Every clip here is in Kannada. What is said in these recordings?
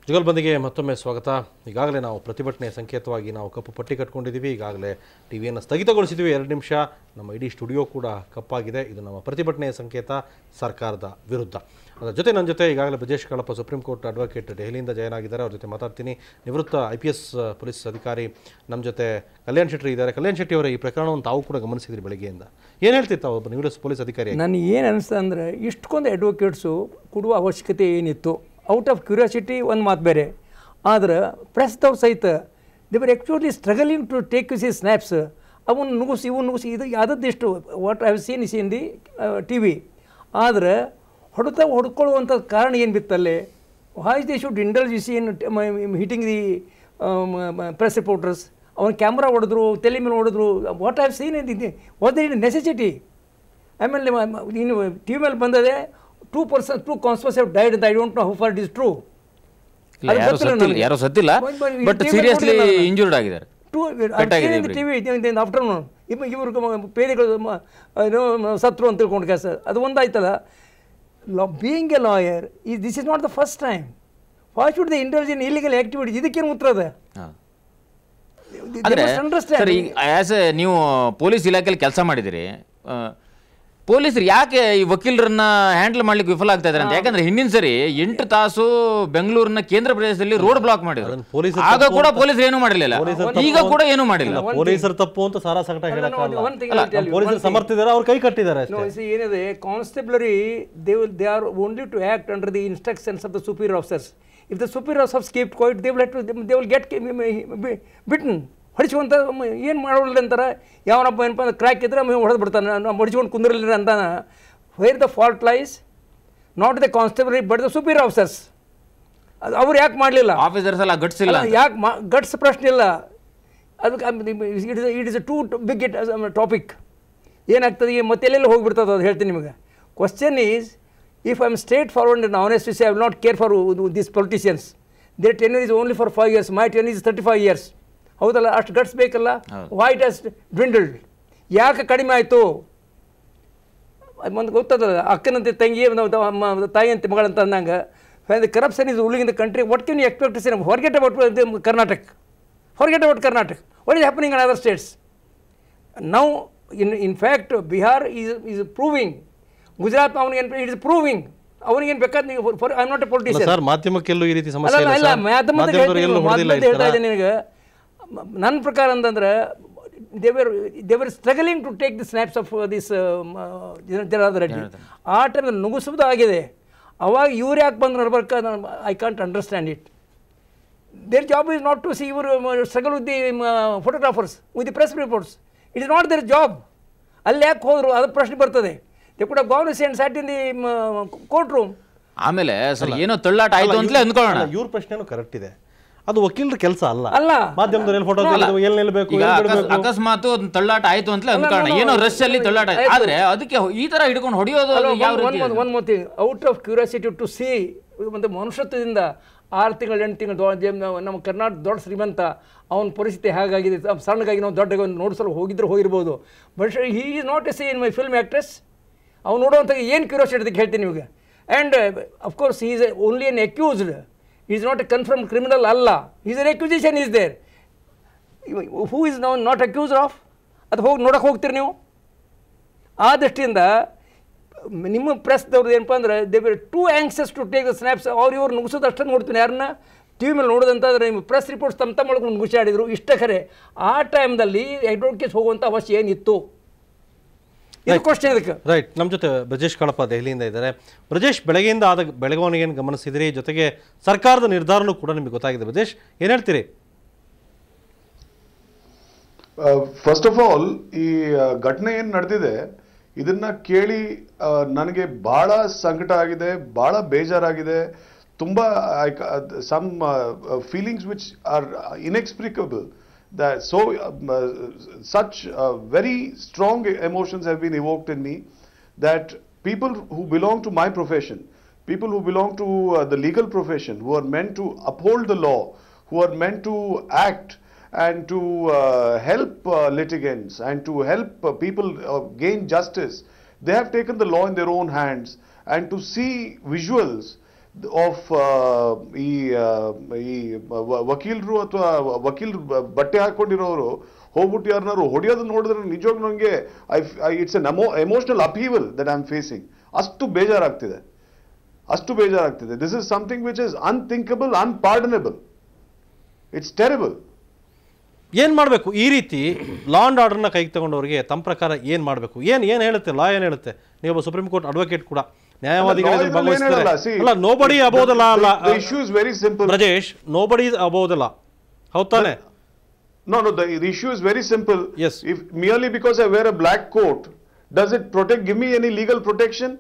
ಜುಗಲ್ಬಂದಿಗೆ ಮತ್ತೊಮ್ಮೆ ಸ್ವಾಗತ. ಈಗಾಗಲೇ ನಾವು ಪ್ರತಿಭಟನೆ ಸಂಕೇತವಾಗಿ ನಾವು ಕಪ್ಪು ಪಟ್ಟಿ ಕಟ್ಕೊಂಡಿದ್ದೀವಿ. ಈಗಾಗಲೇ ಟಿವಿಯನ್ನು ಸ್ಥಗಿತಗೊಳಿಸಿದ್ವಿ 2 ನಿಮಿಷ. ನಮ್ಮ ಇಡೀ ಸ್ಟುಡಿಯೋ ಕೂಡ ಕಪ್ಪಾಗಿದೆ. ಇದು ನಮ್ಮ ಪ್ರತಿಭಟನೆಯ ಸಂಕೇತ ಸರ್ಕಾರದ ವಿರುದ್ಧ. ಅದರ ಜೊತೆ ನನ್ನ ಜೊತೆ ಈಗಾಗಲೇ Brajesh Kalappa supreme court advocate ದೆಹಲಿಯಿಂದ ಜಾಯ್ನ್ ಆಗಿದ್ದಾರೆ. ಅವ್ರ ಜೊತೆ ಮಾತಾಡ್ತೀನಿ. ನಿವೃತ್ತ IPS ಪೊಲೀಸ್ ಅಧಿಕಾರಿ ನಮ್ಮ ಜೊತೆ ಕಲ್ಯಾಣ್ ಶೆಟ್ಟಿ ಇದ್ದಾರೆ. ಕಲ್ಯಾಣ್ ಶೆಟ್ಟಿ ಅವರೇ, ಈ ಪ್ರಕರಣವನ್ನು ತಾವು ಕೂಡ ಗಮನಿಸಿದ್ರಿ ಬೆಳಗ್ಗೆಯಿಂದ. ಏನು ಹೇಳ್ತಿರ್ತಾವೆ ಒಬ್ಬ ನಿವೃತ್ತ ಪೊಲೀಸ್ ಅಧಿಕಾರಿ? ನನಗೆ ಏನು ಅನಿಸ್ತು ಅಂದರೆ, ಇಷ್ಟೊಂದು ಅಡ್ವೊಕೇಟ್ಸು ಕೊಡುವ ಅವಶ್ಯಕತೆ ಏನಿತ್ತು? ಔಟ್ ಆಫ್ ಕ್ಯೂರಿಯಾಸಿಟಿ ಒಂದು ಮಾತು ಬೇರೆ, ಆದರೆ ಪ್ರೆಸ್ದವ್ರು ಸಹಿತ they were actually struggling to take ಸಿ ಸ್ನ್ಯಾಪ್ಸ್. ಅವನು ನುಗ್ಗಿಸಿ ಇವನು ನುಗ್ಗಿಸಿ, ಇದು ಆದದ್ದಿಷ್ಟು what I have seen in the TV. ಆದರೆ ಹೊಡ್ಕೊಳ್ಳುವಂಥ ಕಾರಣ ಏನು ಬಿತ್ತಲ್ಲೇ? Why they should indulge in hitting the press reporters. ಅವನ ಕ್ಯಾಮ್ರಾ ಹೊಡೆದ್ರು, ತಲೆ ಮೇಲೆ ಹೊಡೆದ್ರು. What I have seen what they necessity. ಆಮೇಲೆ ಇನ್ನು TV ಮೇಲೆ ಬಂದದೆ 2 constables have died and I don't know how far it is true. ಯಾರೋ ಸತ್ತಿಲ್ಲ, ಬಟ್ ಸೀರಿಯಸ್ಲಿ ಇಂಜೂರ್ಡ್ ಆಗಿದ್ದಾರೆ. ಆಫ್ಟರ್ನೂನ್ ಇವರು ಪೇದೆಗಳು ಸತ್ರು ಅಂತ ತಿಳ್ಕೊಂಡು ಕೆಲಸ ಅದು ಒಂದಾಯ್ತಲ್ಲ. Being a lawyer this is not the first time. Why should the indulge in illegal activities? ಇದಕ್ಕೇನು ಉತ್ತರ ಅದ? ನೀವು ಪೊಲೀಸ್ ಇಲಾಖೆಯಲ್ಲಿ ಕೆಲಸ ಮಾಡಿದಿರಿ, ಪೊಲೀಸರು ಯಾಕೆ ಈ ವಕೀಲರನ್ನ ಹ್ಯಾಂಡಲ್ ಮಾಡ್ಲಿಕ್ಕೆ ವಿಫಲ ಆಗ್ತಾ ಇದ್ದಾರೆ ಅಂತ? ಯಾಕಂದ್ರೆ ಹಿಂದಿನ ಸರಿ 8 ತಾಸು ಬೆಂಗಳೂರಿನ ಕೇಂದ್ರ ಪ್ರದೇಶದಲ್ಲಿ ರೋಡ್ ಬ್ಲಾಕ್ ಮಾಡಿದ್ರು. ಆಗ ಕೂಡ ಪೊಲೀಸರು ಏನು ಮಾಡಿರಲಿಲ್ಲ, ಈಗ ಕೂಡ ಏನು ಮಾಡಿಲ್ಲ. ಪೊಲೀಸರು ತಪ್ಪು ಅಂತ ಸಾರಾ ಸಗಟ ಪೊಲೀಸರು ಸಮರ್ಥಿದ್ದಾರೆ, ಅವ್ರು ಕೈ ಕಟ್ಟಿದ್ದಾರೆ. ಏನಿದೆ, constabulary they are only to act under the instructions of the superior officers. If the superior officers keep quiet, they will get beaten. ಹೊಡಿಸುವಂಥ ಏನು ಮಾಡೋಲ್ಲ ಅಂತಾರೆ. ಯಾವನಪ್ಪ ಏನಪ್ಪ ಅಂದ್ರೆ ಕ್ರ್ಯಾಕ್ ಇದ್ರೆ ಹೊಡೆದು ಬಿಡ್ತಾನೆ, ನಾವು ಹೊಡಿಸ್ಕೊಂಡು ಕುಂದಿರಲಿಲ್ಲ ಅಂತಾನೆ. Where the fault lies not the constable but the superior officers. ಅದು ಅವ್ರು ಯಾಕೆ ಮಾಡಲಿಲ್ಲ? ಆಫೀಸರ್ಸ್ ಎಲ್ಲ ಗಟ್ಸ್ ಇಲ್ಲ. ಯಾಕೆ ಗಟ್ಸ್ ಪ್ರಶ್ನೆ ಇಲ್ಲ. ಅದಕ್ಕೆ it is a too big topic. ಏನಾಗ್ತದೆ ಮತ್ತೆ ಎಲ್ಲೆಲ್ಲ ಹೋಗಿಬಿಡ್ತದೆ ಅದು ಹೇಳ್ತೀನಿ ನಿಮಗೆ. Question is, if I am straightforward and honest to say I will not care for this politicians. Their tenure is only for 5 years, my tenure is 35 years. ಹೌದಲ್ಲ? ಅಷ್ಟು ಗಟ್ಸ್ ಬೇಕಲ್ಲ. Why it has dwindled? ಯಾಕೆ ಕಡಿಮೆ ಆಯಿತು? ಒಂದು ಗೊತ್ತದಲ್ಲ, ಅಕ್ಕನಂತೆ ತಂಗಿ ತಾಯಿಯಂತೆ ಮಗಳಂತ ಅಂದಂಗೆ. The corruption is ruling in the country. What can you expect to say? Forget about Karnataka. Forget about Karnataka. What is happening in other states? Now in fact Bihar is proving. Gujarat ಅವನಿಗೆ ಇಟ್ ಇಸ್ ಪ್ರೂವಿಂಗ್. ಅವನಿಗೇನು ಬೇಕಾದ I am not a politician. Sir, ಮಾಧ್ಯಮಕ್ಕೆಲ್ಲೂ ಈ ರೀತಿ ಸಮಸ್ಯೆ ಇಲ್ಲ. ಹೇಳ್ತಾ ಇದ್ದೀನಿ ನಿನಗೆ. ನನ್ನ ಪ್ರಕಾರ ಅಂತಂದ್ರೆ they were struggling to take the snaps of this Janardhan Reddy. ಆ ಟೈಮಲ್ಲಿ ನುಗ್ಗಿಸೋದು ಆಗಿದೆ. ಅವಾಗ ಇವ್ರು ಯಾಕೆ ಬಂದು ನೋಡ್ಬೇಕು? I can't understand it. Their job is not to see ಇವರು struggle with the photographers, with the press reports. It is not their job. ಅಲ್ಲಿ ಯಾಕೆ ಹೋದರು ಅದು ಪ್ರಶ್ನೆ ಬರ್ತದೆ. They could have gone and sat in the courtroom. ಆಮೇಲೆ ಸರ್ ಏನೋ ತಳ್ಳಾಟ ಆಯ್ತು ಅಂತಲೇ ಅಂದ್ಕೊಳ್ಳೋಣ. ಇವ್ರ ಪ್ರಶ್ನೆನೂ ಕರೆಕ್ಟ್ ಇದೆ. ಅದು ವಕೀಲರ ಕೆಲಸ ಅಲ್ಲ. ಮಾಧ್ಯಮದವರಲ್ಲಿ ಫೋಟೋ ಎಲ್ಲಿ ನಿಲ್ಲಬೇಕು, ಅಕಸ್ಮಾತ್ ಒಂದು ತಳ್ಳಾಟ ಆಯ್ತು ಅಂತಲೇ ಅಂದ್ಕೊಳ್ಳೋಣ. ಏನೋ ರಶ್ ಅಲ್ಲಿ ತಳ್ಳಾಟ ಆದ್ರೆ ಅದಕ್ಕೆ ಈ ತರ ಹಿಡ್ಕೊಂಡು ಹೊಡೆಯೋದು ಒಂದು ಮೂತಿ out of curiosity to see. ಒಂದು ಮನುಷ್ಯತ್ವದಿಂದ 6 ತಿಂಗಳು 8 ತಿಂಗಳು ನಮ್ಮ ಕರ್ನಾಟಕ ದೊಡ್ಡ ಶ್ರೀಮಂತ, ಅವನ ಪರಿಸ್ಥಿತಿ ಹೇಗಾಗಿದೆ, ಸಣ್ಣಗಾಗಿ ನಾವು ದೊಡ್ಡ ನೋಡಿಸಲು ಹೋಗಿರ್ಬೋದು. But he is not a see in my film actress. ಅವ್ನು ನೋಡುವಂಥ ಏನು ಕ್ಯೂರಿಯಾಸಿಟಿ ಅದಕ್ಕೆ ಹೇಳ್ತೀನಿ ನಿಮಗೆ. And of course he is only an accused. He is not a confirmed criminal. Allah. His accusation is there. Who is now not accused of? ಅದು ಹೋಗಿ ನೋಡೋಕೆ ಹೋಗ್ತೀರಿ ನೀವು. ಆ ದೃಷ್ಟಿಯಿಂದ ನಿಮ್ಮ ಪ್ರೆಸ್ದವ್ರದ್ದು ಏನಪ್ಪ ಅಂದ್ರೆ they were too anxious to take the snaps. ಇವ್ರು ನುಗ್ಸೋದು ಅಷ್ಟನ್ನು ನೋಡ್ತೀನಿ. ಯಾರನ್ನ TV ಮೇಲೆ ನೋಡೋದಂತಾದ್ರೆ ನಿಮ್ಮ ಪ್ರೆಸ್ ರಿಪೋರ್ಟ್ಸ್ ತಮ್ಮ ಒಳಗೆ ಮುಗಿಸಾಡಿದ್ರು. ಇಷ್ಟ ಖರೆ ಆ ಟೈಮ್ದಲ್ಲಿ ಅಡ್ವೊಕೇಟ್ಸ್ ಹೋಗುವಂಥ ಅವಶ್ಯ ಏನಿತ್ತು? ರೈಟ್. ನಮ್ಮ ಜೊತೆ ಬ್ರಜೇಶ್ ಕಾಳಪ್ಪ ದೆಹಲಿಯಿಂದ ಇದ್ದಾರೆ. ಬ್ರಜೇಶ್, ಬೆಳಗ್ಗೆಯಿಂದ ಆದ ಬೆಳವಣಿಗೆಯನ್ನು ಗಮನಿಸಿದ್ರಿ, ಜೊತೆಗೆ ಸರ್ಕಾರದ ನಿರ್ಧಾರನೂ ಕೂಡ ನಿಮಗೆ ಗೊತ್ತಾಗಿದೆ. ಬ್ರಜೇಶ್, ಏನು ಹೇಳ್ತೀರಿ? ಫಸ್ಟ್ ಆಫ್ ಆಲ್, ಈ ಘಟನೆ ಏನು ನಡೆದಿದೆ ಇದನ್ನ ಕೇಳಿ ನನಗೆ ಬಹಳ ಸಂಕಟ ಆಗಿದೆ, ಬಹಳ ಬೇಜಾರಾಗಿದೆ. ತುಂಬಾ some feelings which are inexplicable. That such very strong emotions have been evoked in me, that people who belong to my profession, people who belong to the legal profession, who are meant to uphold the law, who are meant to act and to help litigants and to help people gain justice, they have taken the law in their own hands. And to see visuals of ಈ ವಕೀಲರು ಅಥವಾ ಬಟ್ಟೆ ಹಾಕೊಂಡಿರೋರು ಹೋಗ್ಬಿಟ್ಟು ಯಾರನ್ನಾರು ಹೊಡೆಯೋದು ನೋಡಿದ್ರೆ ನಿಜವಾಗ್ಲೂ ನನಗೆ it's an emotional upheaval that I am facing. ಅಷ್ಟು ಬೇಜಾರಾಗ್ತಿದೆ. This is something which is unthinkable, unpardonable. It's terrible. ಏನು ಮಾಡಬೇಕು ಈ ರೀತಿ ಲಾ ಆ್ಯಂಡ್ ಆರ್ಡರ್ನ ಕೈಗೆ ತಗೊಂಡವರಿಗೆ ತಮ್ಮ ಪ್ರಕಾರ ಏನು ಮಾಡಬೇಕು? ಏನು ಹೇಳುತ್ತೆ ಲಾ? ಏನು ಹೇಳುತ್ತೆ? ನೀವೊಬ್ಬ ಸುಪ್ರೀಂ ಕೋರ್ಟ್ ಅಡ್ವೊಕೇಟ್ ಕೂಡ, ನ್ಯಾಯವಾದಿಗಳು ಭಾಗವಹಿಸ್ತಾರೆ. ಅಲ್ಲ, ನೋಬಡಿ ಅಬೌವ್ ದ ಲಾ ಅಲ್ಲ issue is very simple Brajesh, nobody is above the law. ಹೌದ್ ತಾನೆ? No, the issue is very simple. Yes. If merely because I wear a black coat, does it give me any legal protection?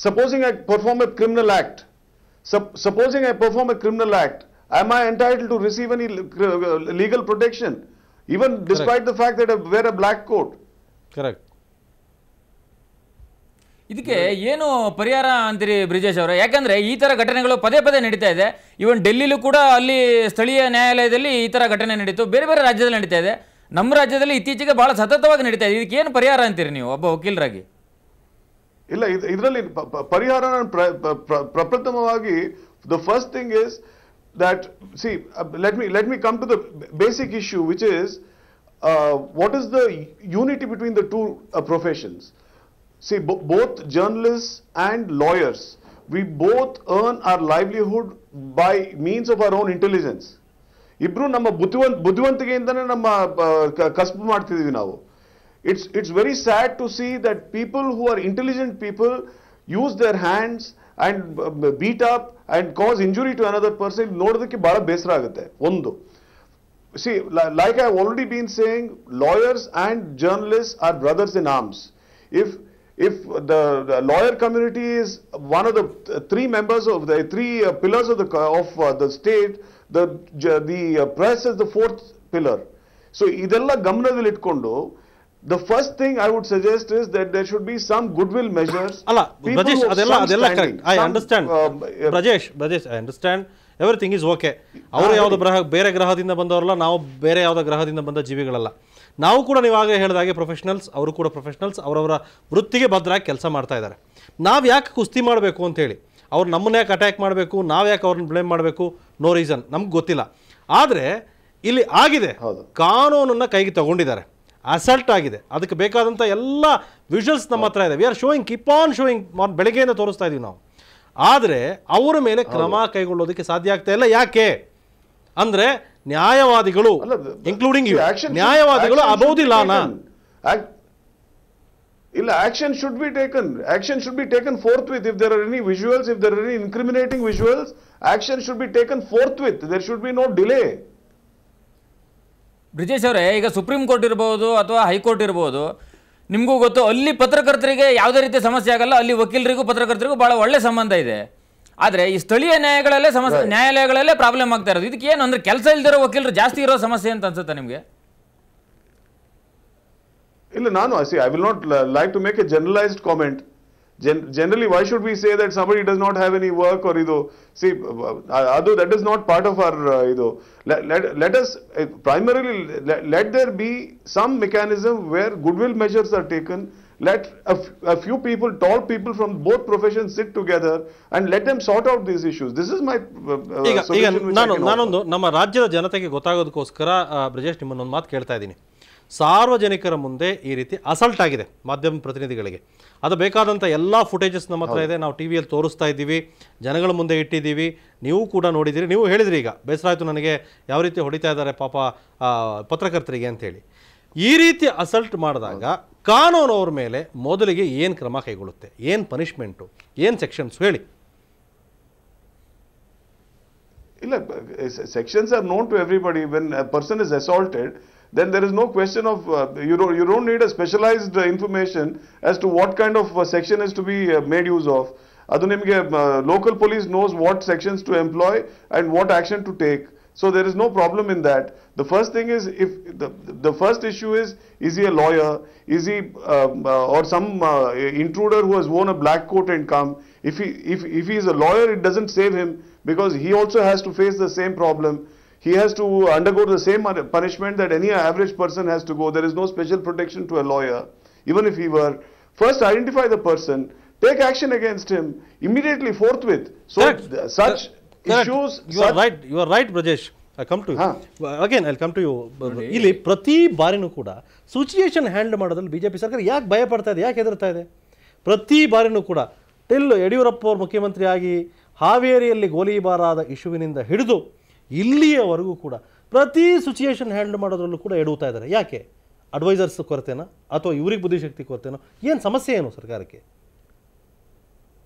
Supposing I perform a criminal act, am I entitled to receive any legal protection, even despite the fact that I wear a black coat? Correct. ಇದಕ್ಕೆ ಏನು ಪರಿಹಾರ ಅಂತೀರಿ ಬ್ರಿಜೇಶ್ ಅವರೇ? ಯಾಕಂದ್ರೆ ಈ ತರ ಘಟನೆಗಳು ಪದೇ ಪದೇ ನಡೀತಾ ಇದೆ. ಇವನ್ ಡೆಲ್ಲಿಲೂ ಕೂಡ ಅಲ್ಲಿ ಸ್ಥಳೀಯ ನ್ಯಾಯಾಲಯದಲ್ಲಿ ಈ ತರ ಘಟನೆ ನಡೀತು, ಬೇರೆ ಬೇರೆ ರಾಜ್ಯದಲ್ಲಿ ನಡೀತಾ ಇದೆ. ನಮ್ಮ ರಾಜ್ಯದಲ್ಲಿ ಇತ್ತೀಚೆಗೆ ಬಹಳ ಸತತವಾಗಿ ನಡೀತಾ ಇದೆ. ಇದಕ್ಕೆ ಏನು ಪರಿಹಾರ ಅಂತೀರಿ ನೀವು ಒಬ್ಬ ವಕೀಲರಾಗಿ? ಇಲ್ಲ, ಇದರಲ್ಲಿ ಪರಿಹಾರ ಪ್ರಪ್ರಥಮವಾಗಿ the first thing is that, see, let me come to the basic issue, which is what is the unity between the two professions. See, both journalists and lawyers, we both earn our livelihood by means of our own intelligence. Ibru namma buddhivantigeindane namma kasbu ಮಾಡ್ತಿದೀವಿ ನಾವು. It's very sad to see that people who are intelligent people use their hands and beat up and cause injury to another person. ನೋಡೋದಕ್ಕೆ ಬಹಳ ಬೇಸರ ಆಗುತ್ತೆ. ಒಂದು, see, like I have already been saying, lawyers and journalists are brothers in arms. If the lawyer community is one of the three members of the three pillars of the state, the press is the fourth pillar. So idella gamanadalli itkondo, the first thing I would suggest is that there should be some goodwill measures. Alla, Brajesh, adella correct. I understand. Brajesh, I understand. Everything is okay. ಅವರು ಯಾವುದೋ ಬೇರೆ ಗ್ರಹದಿಂದ ಬಂದವರಲ್ಲ, ನಾವು ಬೇರೆ ಯಾವುದೋ ಗ್ರಹದಿಂದ ಬಂದ ಜೀವಿಗಳಲ್ಲ. ನಾವು ಕೂಡ ನೀವಾಗಲೇ ಹೇಳಿದಾಗೆ ಪ್ರೊಫೆಷನಲ್ಸ್, ಅವರು ಕೂಡ ಪ್ರೊಫೆಷನಲ್ಸ್, ಅವರವರ ವೃತ್ತಿಗೆ ಭದ್ರಾಗಿ ಕೆಲಸ ಮಾಡ್ತಾ ಇದ್ದಾರೆ. ನಾವು ಯಾಕೆ ಕುಸ್ತಿ ಮಾಡಬೇಕು ಅಂತೇಳಿ, ಅವ್ರು ನಮ್ಮನ್ನ ಯಾಕೆ ಅಟ್ಯಾಕ್ ಮಾಡಬೇಕು, ನಾವು ಯಾಕೆ ಅವ್ರನ್ನ ಬ್ಲೇಮ್ ಮಾಡಬೇಕು? ನೋ ರೀಸನ್, ನಮ್ಗೆ ಗೊತ್ತಿಲ್ಲ. ಆದರೆ ಇಲ್ಲಿ ಆಗಿದೆ, ಕಾನೂನನ್ನು ಕೈಗೆ ತಗೊಂಡಿದ್ದಾರೆ, ಅಸಲ್ಟ್ ಆಗಿದೆ. ಅದಕ್ಕೆ ಬೇಕಾದಂಥ ಎಲ್ಲ ವಿಜುವಲ್ಸ್ ನಮ್ಮ ಹತ್ರ ಇದೆ. We are showing, keep on showing, ಬೆಳಗ್ಗೆಯಿಂದ ತೋರಿಸ್ತಾ ಇದೀವಿ ನಾವು. ಆದರೆ ಅವರ ಮೇಲೆ ಕ್ರಮ ಕೈಗೊಳ್ಳೋದಕ್ಕೆ ಸಾಧ್ಯ ಆಗ್ತಾ ಇಲ್ಲ. ಯಾಕೆ ಅಂದ್ರೆ ನ್ಯಾಯವಾದಿಗಳು, ಇನ್ಕ್ಲೂಡಿಂಗ್ ಯು, ನ್ಯಾಯವಾದಿಗಳು ಅಬೌವ್ ದಿ ಲಾನ. ಇಲ್ಲ, action should be taken forthwith. If there are any visuals, if there are any incriminating visuals, action should be taken forthwith. There should be no delay. Brijesh ಅವರೇ, ಈಗ ಸುಪ್ರೀಂ ಕೋರ್ಟ್ ಇರ್ಬೋದು ಅಥವಾ ಹೈಕೋರ್ಟ್ ಇರ್ಬೋದು, ನಿಮಗೂ ಗೊತ್ತು, ಅಲ್ಲಿ ಪತ್ರಕರ್ತರಿಗೆ ಯಾವುದೇ ರೀತಿ ಸಮಸ್ಯೆ ಆಗಲ್ಲ, ಅಲ್ಲಿ ವಕೀಲರಿಗೂ ಪತ್ರಕರ್ತರಿಗೂ ಬಹಳ ಒಳ್ಳೆ ಸಂಬಂಧ ಇದೆ. ಆದರೆ ಈ ಸ್ಥಳೀಯ ನ್ಯಾಯಾಲಯಗಳಲ್ಲೇ ಪ್ರಾಬ್ಲಮ್ ಆಗ್ತಾ ಇರೋದು. ಇದಕ್ಕೆ ಏನು ಅಂದ್ರೆ ಕೆಲಸ ಇಲ್ದಿರೋ ವಕೀಲರು ಜಾಸ್ತಿ ಇರೋ ಸಮಸ್ಯೆ ಅಂತ ಅನ್ಸುತ್ತೆ ನಿಮಗೆ? ಇಲ್ಲ, I will not like to make a generalized comment. Generally, why should we say that somebody does not have any work or ido? See, that is not part of our ido. Let us primarily let there be some mechanism where goodwill measures are taken. Let a few people, tall people from both professions sit together and let them sort out these issues. This is my solution. ನಾನೊಂದು ನಮ್ಮ ರಾಜ್ಯದ ಜನತೆಗೆ ಗೊತ್ತಾಗೋದಕ್ಕೋಸ್ಕರ ಬ್ರಜೇಶ್ ನಿಮ್ಮನ್ನೊಂದು ಮಾತು ಕೇಳ್ತಾ ಇದ್ದೀನಿ. ಸಾರ್ವಜನಿಕರ ಮುಂದೆ ಈ ರೀತಿ ಅಸಲ್ಟ್ ಆಗಿದೆ ಮಾಧ್ಯಮ ಪ್ರತಿನಿಧಿಗಳಿಗೆ. ಅದು ಬೇಕಾದಂಥ ಎಲ್ಲ ಫುಟೇಜಸ್ ನಮ್ಮ ಹತ್ರ ಇದೆ, ನಾವು ಟಿವಿಯಲ್ಲಿ ತೋರಿಸ್ತಾ ಇದ್ದೀವಿ, ಜನಗಳ ಮುಂದೆ ಇಟ್ಟಿದ್ದೀವಿ, ನೀವು ಕೂಡ ನೋಡಿದ್ದೀರಿ. ನೀವು ಹೇಳಿದ್ರಿ ಈಗ ಬೇಸರ ಆಯಿತು ನನಗೆ, ಯಾವ ರೀತಿ ಹೊಡಿತಾ ಇದ್ದಾರೆ ಪಾಪ ಪತ್ರಕರ್ತರಿಗೆ ಅಂತೇಳಿ. ಈ ರೀತಿ ಅಸಲ್ಟ್ ಮಾಡಿದಾಗ ಕಾನೂನು ಅವ್ರ ಮೇಲೆ ಮೊದಲಿಗೆ ಏನು ಕ್ರಮ ಕೈಗೊಳ್ಳುತ್ತೆ? ಏನು ಪನಿಷ್ಮೆಂಟು, ಏನು ಸೆಕ್ಷನ್ಸ್ ಹೇಳಿ? ಇಲ್ಲ, sections are known to everybody. When a person is assaulted, then there is no question of you don't need a specialized information as to what kind of section is to be made use of. Adu nimge local police knows what sections to employ and what action to take. So there is no problem in that. The first thing is, if the first issue is he a lawyer? Is he or some intruder who has worn a black coat and come? If he is a lawyer, it doesn't save him, because he also has to face the same problem. He has to undergo the same punishment that any average person has to go. There is no special protection to a lawyer, even if he were. First, identify the person, take action against him immediately, forthwith. So such issues. You are right, Brajesh. I come to you. Again, I'll come to you. ಇಲ್ಲಿ ಪ್ರತಿ ಬಾರಿನೂ ಕೂಡ ಸಿಚುಯೇಷನ್ ಹ್ಯಾಂಡಲ್ ಮಾಡೋದ್ರಲ್ಲಿ ಬಿಜೆಪಿ ಸರ್ಕಾರ ಯಾಕೆ ಭಯ ಪಡ್ತಾ ಇದೆ, ಯಾಕೆ ಹೆದರ್ತಾ ಇದೆ? ಪ್ರತಿ ಬಾರಿನೂ ಕೂಡ ಟಿಲ್ ಯಡಿಯೂರಪ್ಪ ಅವರು ಮುಖ್ಯಮಂತ್ರಿ ಆಗಿ ಹಾವೇರಿಯಲ್ಲಿ ಗೋಲಿಬಾರ್ ಆದ ಇಶ್ಯೂವಿನಿಂದ ಹಿಡಿದು ಇಲ್ಲಿಯವರೆಗೂ ಕೂಡ ಪ್ರತಿ ಸಿಚುಯೇಷನ್ ಹ್ಯಾಂಡಲ್ ಮಾಡೋದ್ರಲ್ಲೂ ಕೂಡ ಎಡುತ್ತಾ ಇದ್ದಾರೆ. ಯಾಕೆ? ಅಡ್ವೈಸರ್ಸ್ ಕೊರತೆನಾ ಅಥವಾ ಇವ್ರಿಗೆ ಬುದ್ಧಿಶಕ್ತಿ ಕೊರತೆನೋ? ಏನು ಸಮಸ್ಯೆ ಏನು ಸರ್ಕಾರಕ್ಕೆ?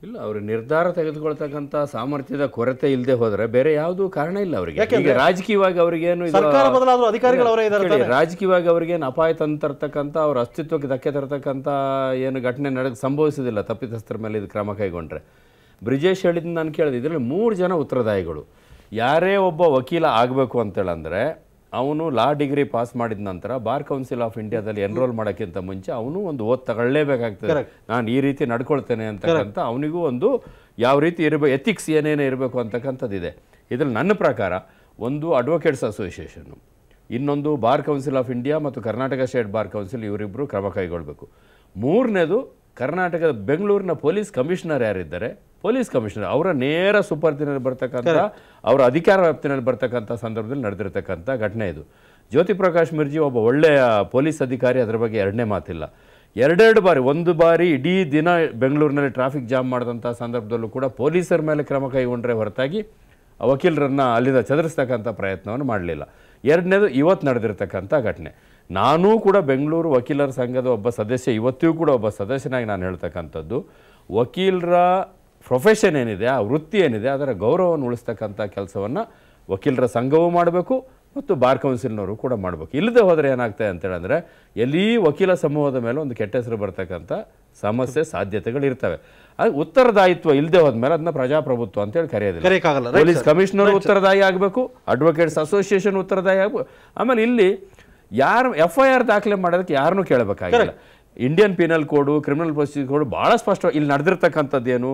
ಇಲ್ಲ, ಅವರು ನಿರ್ಧಾರ ತೆಗೆದುಕೊಳ್ತಕ್ಕಂಥ ಸಾಮರ್ಥ್ಯದ ಕೊರತೆ ಇಲ್ಲದೆ ಹೋದರೆ ಬೇರೆ ಯಾವುದೂ ಕಾರಣ ಇಲ್ಲ ಅವರಿಗೆ. ಈಗ ರಾಜಕೀಯವಾಗಿ ಅವರಿಗೇನು ಸರ್ಕಾರ ಬದಲಾದರೂ ಅಧಿಕಾರಿಗಳವರೇ ಇದ್ದಾರೆ. ರಾಜಕೀಯವಾಗಿ ಅವರಿಗೇನು ಅಪಾಯ ತಂತರ್ತಕ್ಕಂಥ ಅವ್ರ ಅಸ್ತಿತ್ವಕ್ಕೆ ಧಕ್ಕೆ ತರ್ತಕ್ಕಂಥ ಏನು ಘಟನೆ ಸಂಭವಿಸೋದಿಲ್ಲ ತಪ್ಪಿತಸ್ಥರ ಮೇಲೆ ಇದು ಕ್ರಮ ಕೈಗೊಂಡ್ರೆ. ಬ್ರಿಜೇಶ್ ಹೇಳಿದ್ದು ನಾನು ಕೇಳಿದೆ, ಇದರಲ್ಲಿ 3 ಜನ ಉತ್ತರದಾಯಿಗಳು. ಯಾರೇ ಒಬ್ಬ ವಕೀಲ ಆಗಬೇಕು ಅಂತೇಳಂದರೆ ಅವನು ಲಾ ಡಿಗ್ರಿ ಪಾಸ್ ಮಾಡಿದ ನಂತರ ಬಾರ್ ಕೌನ್ಸಿಲ್ ಆಫ್ ಇಂಡಿಯಾದಲ್ಲಿ ಎನ್ರೋಲ್ ಮಾಡೋಕ್ಕಿಂತ ಮುಂಚೆ ಅವನು ಒಂದು ಓದ್ ತಗೊಳ್ಳೇಬೇಕಾಗ್ತದೆ. ನಾನು ಈ ರೀತಿ ನಡ್ಕೊಳ್ತೇನೆ ಅಂತಕ್ಕಂಥ ಅವನಿಗೂ ಒಂದು ಯಾವ ರೀತಿ ಇರಬೇಕು, ಎಥಿಕ್ಸ್ ಏನೇನೇ ಇರಬೇಕು ಅಂತಕ್ಕಂಥದ್ದಿದೆ. ಇದರಲ್ಲಿ ನನ್ನ ಪ್ರಕಾರ ಒಂದು ಅಡ್ವೊಕೇಟ್ಸ್ ಅಸೋಸಿಯೇಷನ್ನು, ಇನ್ನೊಂದು ಬಾರ್ ಕೌನ್ಸಿಲ್ ಆಫ್ ಇಂಡಿಯಾ ಮತ್ತು ಕರ್ನಾಟಕ ಸ್ಟೇಟ್ ಬಾರ್ ಕೌನ್ಸಿಲ್, ಇವರಿಬ್ಬರು ಕ್ರಮ ಕೈಗೊಳ್ಳಬೇಕು. 3ನೇದು ಕರ್ನಾಟಕದ ಬೆಂಗಳೂರಿನ ಪೊಲೀಸ್ ಕಮಿಷನರ್ ಯಾರಿದ್ದಾರೆ, ಪೊಲೀಸ್ ಕಮಿಷನರ್ ಅವರ ನೇರ ಸುಪರ್ದಿನಲ್ಲಿ ಬರ್ತಕ್ಕಂಥ, ಅವರ ಅಧಿಕಾರ ವ್ಯಾಪ್ತಿನಲ್ಲಿ ಬರ್ತಕ್ಕಂಥ ಸಂದರ್ಭದಲ್ಲಿ ನಡೆದಿರ್ತಕ್ಕಂಥ ಘಟನೆ ಇದು. ಜ್ಯೋತಿ ಪ್ರಕಾಶ್ ಮಿರ್ಜಿ ಒಬ್ಬ ಒಳ್ಳೆಯ ಪೊಲೀಸ್ ಅಧಿಕಾರಿ, ಅದರ ಬಗ್ಗೆ ಎರಡನೇ ಮಾತಿಲ್ಲ. 2 ಬಾರಿ, ಒಂದು ಬಾರಿ ಇಡೀ ದಿನ ಬೆಂಗಳೂರಿನಲ್ಲಿ ಟ್ರಾಫಿಕ್ ಜಾಮ್ ಮಾಡಿದಂಥ ಸಂದರ್ಭದಲ್ಲೂ ಕೂಡ ಪೊಲೀಸರ ಮೇಲೆ ಕ್ರಮ ಕೈಗೊಂಡ್ರೆ ಹೊರತಾಗಿ ವಕೀಲರನ್ನು ಅಲ್ಲಿಂದ ಚದುರಿಸ್ತಕ್ಕಂಥ ಪ್ರಯತ್ನವನ್ನು ಮಾಡಲಿಲ್ಲ. 2ನೇದು ಇವತ್ತು ನಡೆದಿರ್ತಕ್ಕಂಥ ಘಟನೆ. ನಾನೂ ಕೂಡ ಬೆಂಗಳೂರು ವಕೀಲರ ಸಂಘದ ಒಬ್ಬ ಸದಸ್ಯ, ಇವತ್ತಿಗೂ ಕೂಡ ಒಬ್ಬ ಸದಸ್ಯನಾಗಿ ನಾನು ಹೇಳ್ತಕ್ಕಂಥದ್ದು, ವಕೀಲರ ಪ್ರೊಫೆಷನ್ ಏನಿದೆ, ಆ ವೃತ್ತಿ ಏನಿದೆ, ಅದರ ಗೌರವವನ್ನು ಉಳಿಸ್ತಕ್ಕಂಥ ಕೆಲಸವನ್ನು ವಕೀಲರ ಸಂಘವೂ ಮಾಡಬೇಕು ಮತ್ತು ಬಾರ್ ಕೌನ್ಸಿಲ್ನವರು ಕೂಡ ಮಾಡಬೇಕು. ಇಲ್ಲದೆ ಹೋದರೆ ಏನಾಗ್ತದೆ ಅಂತೇಳಿದ್ರೆ ಎಲ್ಲಿ ವಕೀಲ ಸಮೂಹದ ಮೇಲೆ ಒಂದು ಕೆಟ್ಟ ಹೆಸರು ಬರ್ತಕ್ಕಂಥ ಸಮಸ್ಯೆ ಸಾಧ್ಯತೆಗಳಿರ್ತವೆ. ಅದು ಉತ್ತರದಾಯಿತ್ವ ಇಲ್ಲದೆ ಹೋದ್ಮೇಲೆ ಅದನ್ನ ಪ್ರಜಾಪ್ರಭುತ್ವ ಅಂತೇಳಿ ಕರೆಯೋದಿಲ್ಲ. ಪೊಲೀಸ್ ಕಮಿಷನರ್ ಉತ್ತರದಾಯಿ ಆಗಬೇಕು, ಅಡ್ವೊಕೇಟ್ಸ್ ಅಸೋಸಿಯೇಷನ್ ಉತ್ತರದಾಯಿ ಆಗಬೇಕು. ಆಮೇಲೆ ಇಲ್ಲಿ ಯಾರು FIR ದಾಖಲೆ ಮಾಡೋದಕ್ಕೆ ಯಾರನ್ನೂ ಕೇಳಬೇಕಾಗಿಲ್ಲ. ಇಂಡಿಯನ್ ಪೀನಲ್ ಕೋಡು, ಕ್ರಿಮಿನಲ್ ಪ್ರೊಸೀಜರ್ ಕೋಡ್ ಭಾಳ ಸ್ಪಷ್ಟ. ಇಲ್ಲಿ ನಡೆದಿರ್ತಕ್ಕಂಥದ್ದೇನು,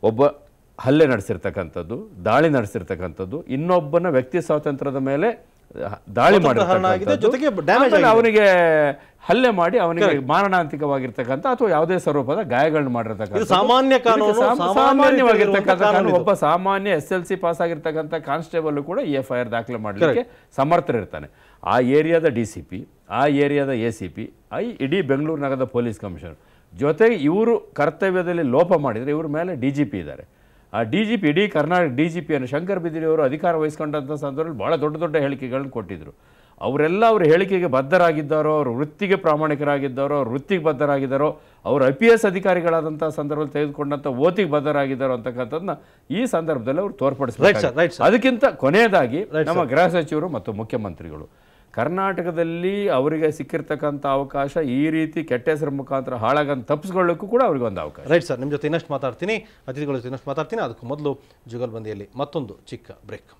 ಒಬ್ಬ ಹಲ್ಲೆ ನಡೆಸಿರ್ತಕ್ಕಂಥದ್ದು, ದಾಳಿ ನಡೆಸಿರ್ತಕ್ಕಂಥದ್ದು, ಇನ್ನೊಬ್ಬನ ವ್ಯಕ್ತಿ ಸ್ವಾತಂತ್ರ್ಯದ ಮೇಲೆ ದಾಳಿ ಮಾಡಿರ್ತಕ್ಕಂಥದ್ದು, ಅವನಿಗೆ ಹಲ್ಲೆ ಮಾಡಿ ಅವನಿಗೆ ಮಾರಣಾಂತಿಕವಾಗಿರ್ತಕ್ಕಂಥ ಅಥವಾ ಯಾವುದೇ ಸ್ವರೂಪದ ಗಾಯಗಳನ್ನು ಮಾಡಿರ್ತಕ್ಕಂಥ ಸಾಮಾನ್ಯವಾಗಿರ್ತಕ್ಕಂಥ ಒಬ್ಬ ಸಾಮಾನ್ಯ SLC ಪಾಸ್ ಆಗಿರ್ತಕ್ಕಂಥ ಕಾನ್ಸ್ಟೇಬಲ್ ಕೂಡ ಈ FIR ದಾಖಲೆ ಮಾಡಲಿಕ್ಕೆ ಸಮರ್ಥರಿರ್ತಾನೆ. ಆ ಏರಿಯಾದ DCP, ಆ ಏರಿಯಾದ ACP, ಇಡೀ ಬೆಂಗಳೂರು ನಗರದ ಪೊಲೀಸ್ ಕಮಿಷನರ್ ಜೊತೆಗೆ ಇವರು ಕರ್ತವ್ಯದಲ್ಲಿ ಲೋಪ ಮಾಡಿದರೆ ಇವ್ರ ಮೇಲೆ DGP ಇದ್ದಾರೆ. ಆ DGP, ಇಡೀ ಕರ್ನಾಟಕ DGPಯನ್ನು ಶಂಕರ್ ಬಿದಿರಿ ಅವರು ಅಧಿಕಾರ ವಹಿಸ್ಕೊಂಡಂಥ ಸಂದರ್ಭದಲ್ಲಿ ಭಾಳ ದೊಡ್ಡ ದೊಡ್ಡ ಹೇಳಿಕೆಗಳನ್ನು ಕೊಟ್ಟಿದ್ದರು. ಅವರೆಲ್ಲ ಅವ್ರ ಹೇಳಿಕೆಗೆ ಬದ್ಧರಾಗಿದ್ದಾರೋ, ಅವ್ರ ವೃತ್ತಿಗೆ ಪ್ರಾಮಾಣಿಕರಾಗಿದ್ದಾರೋ, ಅವ್ರ ವೃತ್ತಿಗೆ ಬದ್ಧರಾಗಿದ್ದಾರೋ, ಅವರು IPS ಅಧಿಕಾರಿಗಳಾದಂಥ ಸಂದರ್ಭದಲ್ಲಿ ತೆಗೆದುಕೊಂಡಂಥ ಓತಿಗೆ ಬದ್ಧರಾಗಿದ್ದಾರೋ ಅಂತಕ್ಕಂಥದ್ದನ್ನ ಈ ಸಂದರ್ಭದಲ್ಲಿ ಅವರು ತೋರ್ಪಡಿಸ್ಬೇಕು. ಅದಕ್ಕಿಂತ ಕೊನೆಯದಾಗಿ ನಮ್ಮ ಗೃಹ ಸಚಿವರು ಮತ್ತು ಮುಖ್ಯಮಂತ್ರಿಗಳು ಕರ್ನಾಟಕದಲ್ಲಿ ಅವರಿಗೆ ಸಿಕ್ಕಿರ್ತಕ್ಕಂಥ ಅವಕಾಶ ಈ ರೀತಿ ಕೆಟ್ಟ ಹೆಸರು ಮುಖಾಂತರ ಹಾಳಾಗಂತ ತಪ್ಪಿಸ್ಕೊಳ್ಳೋಕ್ಕೂ ಕೂಡ ಅವ್ರಿಗೆ ಒಂದು ಅವಕಾಶ. ರೈಟ್ ಸರ್, ನಿಮ್ಮ ಜೊತೆ ಇನ್ನಷ್ಟು ಮಾತಾಡ್ತೀನಿ, ಅತಿಥಿಗಳ ಜೊತೆ ಇನ್ನಷ್ಟು ಮಾತಾಡ್ತೀನಿ. ಅದಕ್ಕೂ ಮೊದಲು ಜುಗಲ್ಬಂದಿಯಲ್ಲಿ ಮತ್ತೊಂದು ಚಿಕ್ಕ ಬ್ರೇಕ್.